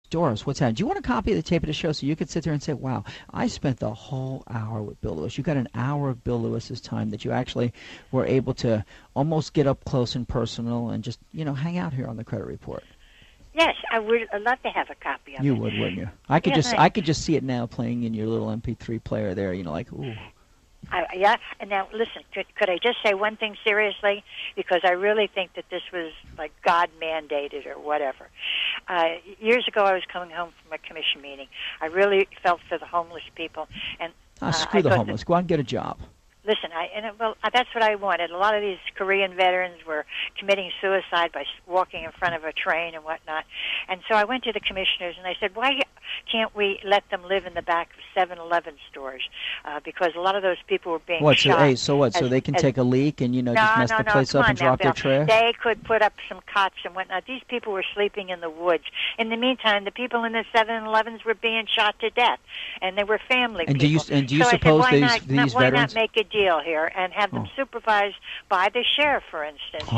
Doris, what's happening? Do you want a copy of the tape of the show so you could sit there and say, wow, I spent the whole hour with Bill Lewis. You got an hour of Bill Lewis's time that you actually were able to almost get up close and personal and just, hang out here on the Credit Report. Yes, I would. I'd love to have a copy of it. You would, wouldn't you? I could just see it now playing in your little MP3 player there, like, ooh. Yeah, and now listen, could I just say one thing seriously? Because I really think that this was like God mandated or whatever. Years ago, I was coming home from a commission meeting. I really felt for the homeless people. And screw the homeless. Go out and get a job. Listen, that's what I wanted. A lot of these Korean veterans were committing suicide by walking in front of a train and whatnot. And so I went to the commissioners and I said, why can't we let them live in the back of 7-Eleven stores? Because a lot of those people were being shot. So what? So they can take a leak and, just mess the place up and drop their trash? They could put up some cots and whatnot. These people were sleeping in the woods. In the meantime, the people in the 7-Elevens were being shot to death. And they were family people. Do you suppose these veterans... Why not make a deal here and have them supervised by the sheriff, for instance?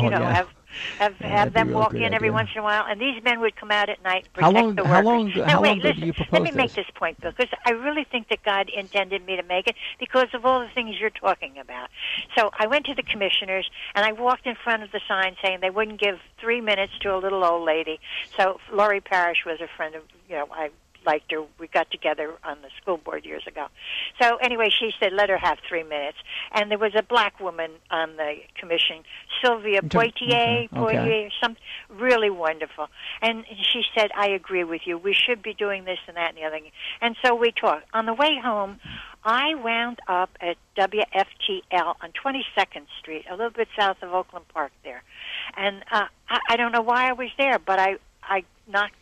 Have them walk in every once in a while, and these men would come out at night and protect the workers. How long did you propose Let me make this point, Bill, because I really think that God intended me to make it because of all the things you're talking about. So I went to the commissioners, and I walked in front of the sign saying they wouldn't give 3 minutes to a little old lady. So Laurie Parrish was a friend of, I liked her. We got together on the school board years ago. So anyway, she said, let her have 3 minutes. And there was a black woman on the commission, Sylvia Boitier, something really wonderful. And she said, I agree with you. We should be doing this and that and the other thing. And so we talked. On the way home, I wound up at WFTL on 22nd Street, a little bit south of Oakland Park there. And I don't know why I was there, but I knocked.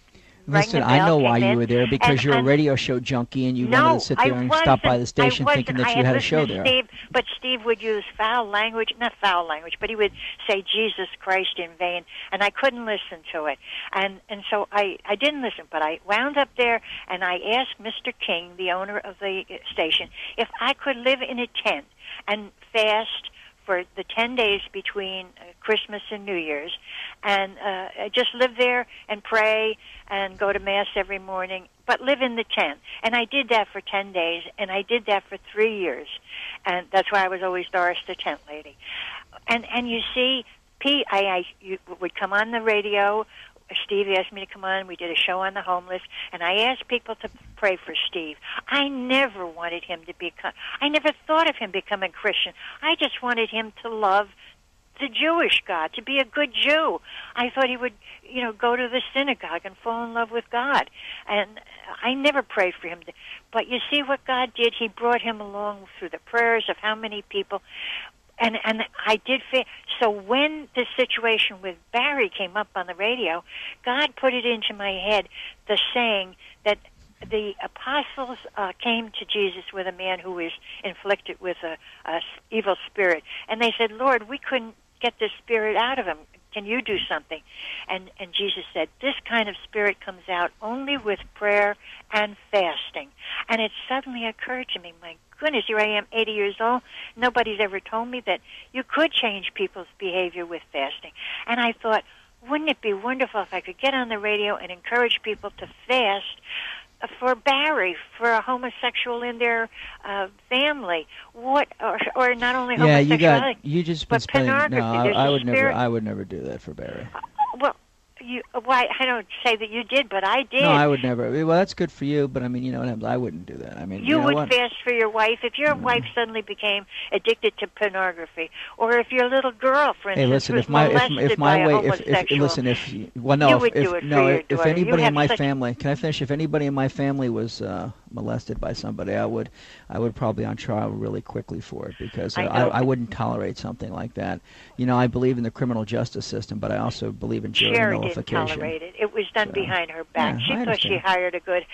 Listen, I know why you were there, because you're a radio show junkie and you wanted to sit there and stop by the station thinking that you had a show there. But Steve would use not foul language, but he would say Jesus Christ in vain, and I couldn't listen to it. And so I didn't listen, but I wound up there, and I asked Mr. King, the owner of the station, if I could live in a tent and fast for the 10 days between Christmas and New Year's, and just live there and pray and go to Mass every morning, but live in the tent. And I did that for 10 days, and I did that for 3 years. And that's why I was always Doris the Tent Lady. And you see, you would come on the radio. Steve asked me to come on. We did a show on the homeless, and I asked people to pray for Steve. I never wanted him to I never thought of him becoming Christian. I just wanted him to love the Jewish God, to be a good Jew. I thought he would, go to the synagogue and fall in love with God. And I never prayed for him. But you see what God did? He brought him along through the prayers of how many people. And I did so when this situation with Barry came up on the radio, God put it into my head, the saying that the apostles came to Jesus with a man who was inflicted with a evil spirit. And they said, Lord, we couldn't get this spirit out of him. Can you do something? And Jesus said, this kind of spirit comes out only with prayer and fasting. And it suddenly occurred to me, my goodness, here I am, 80 years old. Nobody's ever told me that you could change people's behavior with fasting. And I thought, wouldn't it be wonderful if I could get on the radio and encourage people to fast for Barry, for a homosexual in their family, or not only homosexuality, you just but pornography. No, I would never do that for Barry. Well, why? I don't say that you did, but I did. No, I would never. Well, that's good for you, but I mean, I wouldn't do that. I mean, you would fast for your wife if your wife suddenly became addicted to pornography, or if your little girl, for instance, was molested by a homosexual. If anybody in my family, can I finish? If anybody in my family was molested by somebody, I would probably on trial really quickly for it, because I wouldn't tolerate something like that. I believe in the criminal justice system, but I also believe in jury nullification. Didn't tolerate it. It was done behind her back. She thought she hired a good.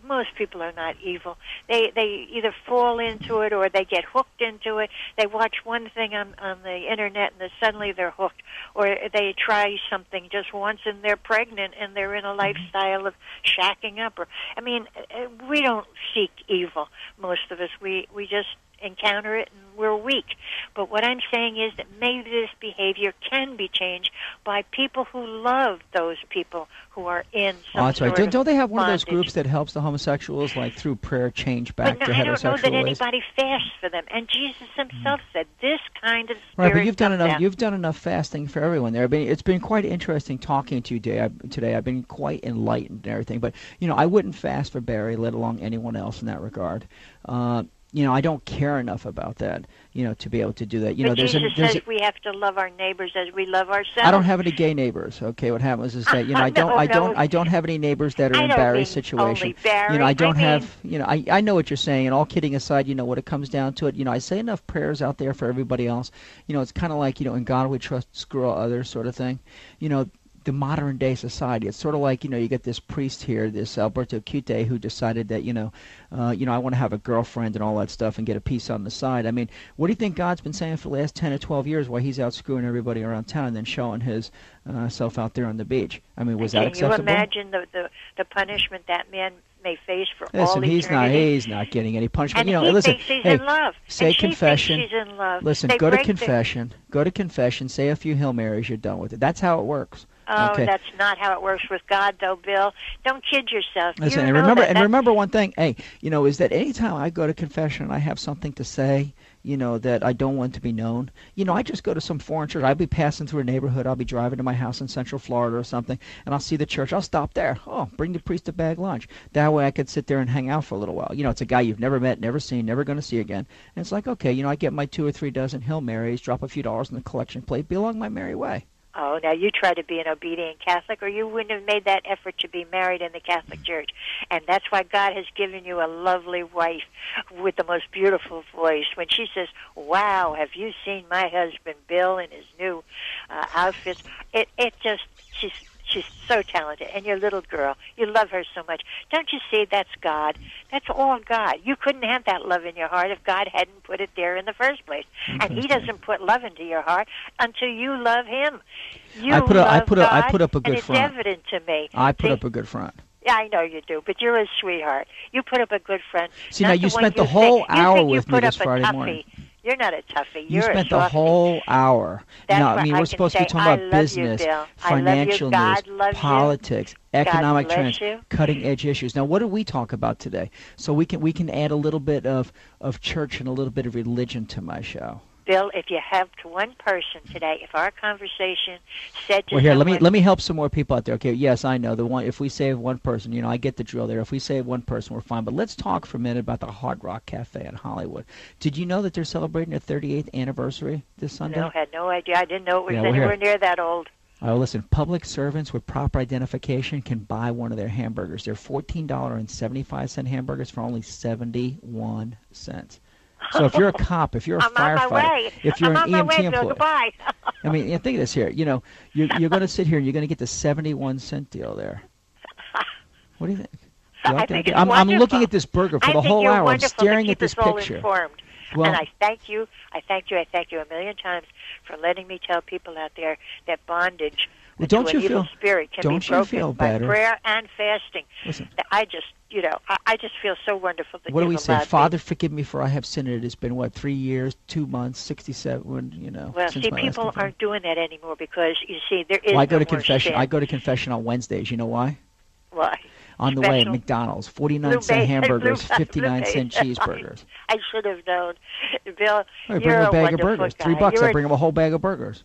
Most people are not evil. They either fall into it or they get hooked into it. They watch one thing on the internet and then suddenly they're hooked, or they try something just once and they're pregnant and they're in a lifestyle of shacking up. We don't seek evil. Most of us, we just encounter it and we're weak. But what I'm saying is that maybe this behavior can be changed by people who love those people who are in some that's right. sort Don't they have one bondage. of those groups that helps the homosexuals, like through prayer, change back but to I don't heterosexual know that ways? anybody fasts for them. And Jesus himself said this kind of spirit Right, but you've done comes enough. out. You've done enough fasting for everyone there. It's been quite interesting talking to you today. I've been quite enlightened and everything. But I wouldn't fast for Barry, let alone anyone else in that regard. I don't care enough about that, to be able to do that. But Jesus says we have to love our neighbors as we love ourselves. I don't have any gay neighbors. Okay, what happens is that I don't have any neighbors that are in Barry's situation. Only Barry. I don't have. I know what you're saying. And all kidding aside, what it comes down to it. I say enough prayers out there for everybody else. It's kind of like in God we trust, screw all others sort of thing. The modern day society. It's sort of like, you get this priest here, this Alberto Cute, who decided that, I want to have a girlfriend and all that stuff and get a piece on the side. I mean, what do you think God's been saying for the last 10 or 12 years while he's out screwing everybody around town and then showing his self out there on the beach? I mean, was that acceptable? Can you imagine the punishment that man may face for all eternity? He's not getting any punishment. And he listen, thinks he's in love. Say and confession. She thinks she's in love. Listen, go to confession, say a few Hail Marys, you're done with it. That's how it works. Oh, okay. That's not how it works with God, though, Bill. Don't kid yourself. Listen, remember one thing. Hey, is that anytime I go to confession and I have something to say, that I don't want to be known, I just go to some foreign church. I'll be passing through a neighborhood. I'll be driving to my house in Central Florida or something, and I'll see the church. I'll stop there. Oh, bring the priest a bag lunch. That way I could sit there and hang out for a little while. It's a guy you've never met, never seen, never going to see again. And it's like, okay, I get my 2 or 3 dozen Hail Marys, drop a few dollars in the collection plate, be along my merry way. Oh, now you try to be an obedient Catholic, or you wouldn't have made that effort to be married in the Catholic Church. And that's why God has given you a lovely wife with the most beautiful voice. When she says, wow, have you seen my husband Bill in his new outfits? She's so talented, and your little girl, you love her so much. Don't you see that's God? That's all God. You couldn't have that love in your heart if God hadn't put it there in the first place. And he doesn't put love into your heart until you love him. I put up a good front. And it's evident to me. I put up a good front. Yeah, I know you do, but you're a sweetheart. You put up a good front. See, now you spent the whole hour with me this Friday morning. You're not a toughie. You spent the whole hour. We're supposed to be talking about business, financial news, politics, economic trends, cutting-edge issues. Now, what do we talk about today? So we can add a little bit of church and a little bit of religion to my show. Bill, if you helped one person today, if our conversation said to let me help some more people out there. Okay, yes, I know if we save one person, I get the drill there. If we save one person, we're fine. But let's talk for a minute about the Hard Rock Cafe in Hollywood. Did you know that they're celebrating their 38th anniversary this Sunday? No, I had no idea. I didn't know it was anywhere near that old. Oh, listen, public servants with proper identification can buy one of their hamburgers. They're $14.75 hamburgers for only 71 cents. So if you're a cop, if you're a firefighter, if you're an EMT employee, I mean, think of this here. You're going to sit here and you're going to get the 71-cent deal there. What do you think? I'm looking at this burger for the whole hour. I'm staring at this picture. Well, and I thank you a million times for letting me tell people out there that bondage to an evil spirit can be broken by prayer and fasting. Listen. I just feel so wonderful that what do we say? Father, forgive me for I have sinned. It has been 3 years, 2 months, 67. Well, see, people aren't doing that anymore because you see there is. I go to confession. I go to confession on Wednesdays. You know why? Why? On the way at McDonald's, 49-cent hamburgers, 59-cent cheeseburgers. I should have known, Bill. I bring him a bag of burgers. Guy. $3. I bring him a whole bag of burgers.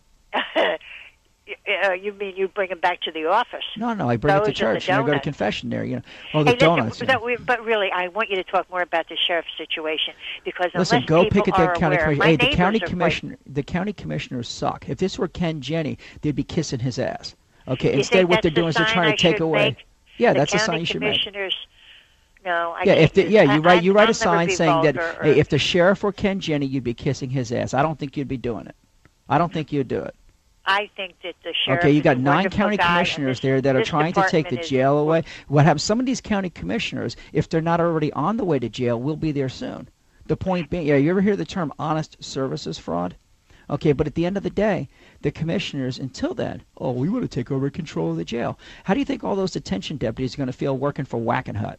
You mean you bring them back to the office? No, I bring it to church. I go to confession there. Oh, the donuts. But really, I want you to talk more about the sheriff's situation because listen, go pick at the county commissioner. Hey, the county commissioners suck. If this were Ken Jenny, they'd be kissing his ass. Okay, instead what they're doing is they're trying to take away. Yeah, that's a sign you should make. No, you write a sign saying that hey, if the sheriff were Ken Jenny, you'd be kissing his ass. I don't think you'd be doing it. I don't think you'd do it. I think that the sheriff. Okay, you got 9 county commissioners there that are trying to take the jail away. What happens? Some of these county commissioners, if they're not already on the way to jail, will be there soon. The point being, you ever hear the term honest services fraud? Okay, but at the end of the day, the commissioners, until then, we want to take over control of the jail. How do you think all those detention deputies are going to feel working for Wackenhut?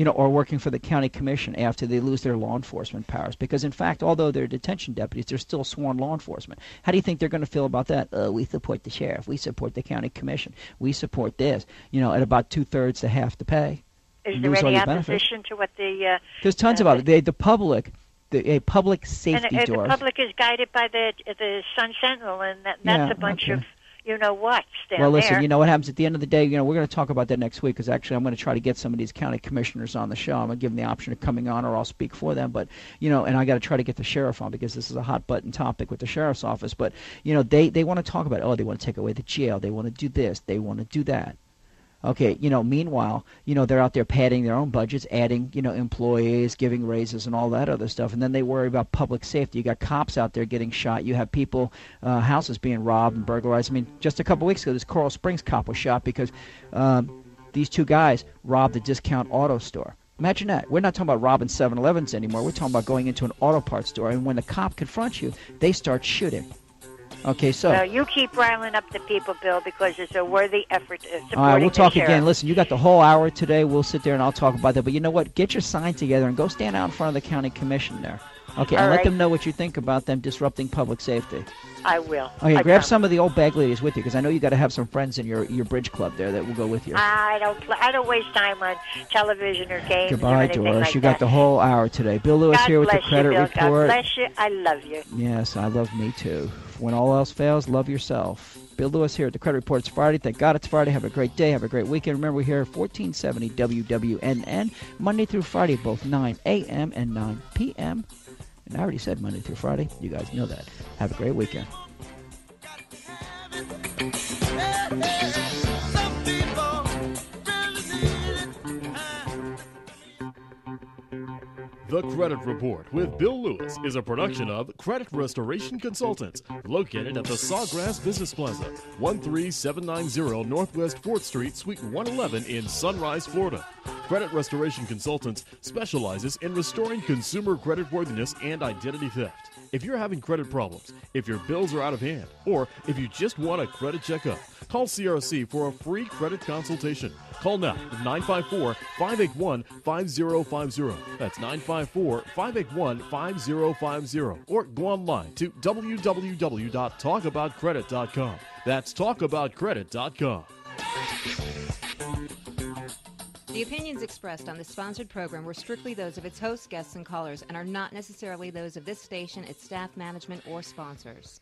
or working for the county commission after they lose their law enforcement powers. Because, in fact, although they're detention deputies, they're still sworn law enforcement. How do you think they're going to feel about that? We support the sheriff. We support the county commission. We support this. At about 2/3 to half the pay. Is there any opposition to what the... There's tons about it. The public... a public safety door. The public is guided by the Sun Sentinel, and that's a bunch of what down Well, listen, there. you know what happens at the end of the day? We're going to talk about that next week, because actually I'm going to try to get some of these county commissioners on the show. I'm going to give them the option of coming on, or I'll speak for them. But, and I got to try to get the sheriff on, because this is a hot-button topic with the sheriff's office. But, they want to talk about, they want to take away the jail. They want to do this. They want to do that. Okay, meanwhile, they're out there padding their own budgets, adding, employees, giving raises and all that other stuff. And then they worry about public safety. You got cops out there getting shot. You have people, houses being robbed and burglarized. I mean, just a couple weeks ago, this Coral Springs cop was shot because these two guys robbed a discount auto store. Imagine that. We're not talking about robbing 7-Elevens anymore. We're talking about going into an auto parts store. And when the cop confronts you, they start shooting. Okay, so... Well, you keep riling up the people, Bill, because it's a worthy effort supporting all right, we'll talk the again. Listen, you got the whole hour today. We'll sit there and I'll talk about that. But you know what? Get your sign together and go stand out in front of the county commission there. Okay, and let them know what you think about them disrupting public safety. I will. Okay, grab some of the old bag ladies with you, because I know you got to have some friends in your bridge club there that will go with you. I don't waste time on television or games. Goodbye, or Doris. like you got the whole hour today. Bill Lewis here with the credit report. God bless you. I love you. Yes, I love me too. When all else fails, love yourself. Bill Lewis here at the Credit Report. It's Friday. Thank God it's Friday. Have a great day. Have a great weekend. Remember, we're here at 1470 WWNN, Monday through Friday, both 9 a.m. and 9 p.m. And I already said Monday through Friday. You guys know that. Have a great weekend. The Credit Report with Bill Lewis is a production of Credit Restoration Consultants, located at the Sawgrass Business Plaza, 13790 Northwest 4th Street, Suite 111 in Sunrise, Florida. Credit Restoration Consultants specializes in restoring consumer creditworthiness and identity theft. If you're having credit problems, if your bills are out of hand, or if you just want a credit checkup, call CRC for a free credit consultation. Call now at 954-581-5050. That's 954-581-5050. Or go online to www.talkaboutcredit.com. That's talkaboutcredit.com. The opinions expressed on this sponsored program were strictly those of its hosts, guests, and callers, and are not necessarily those of this station, its staff, management, or sponsors.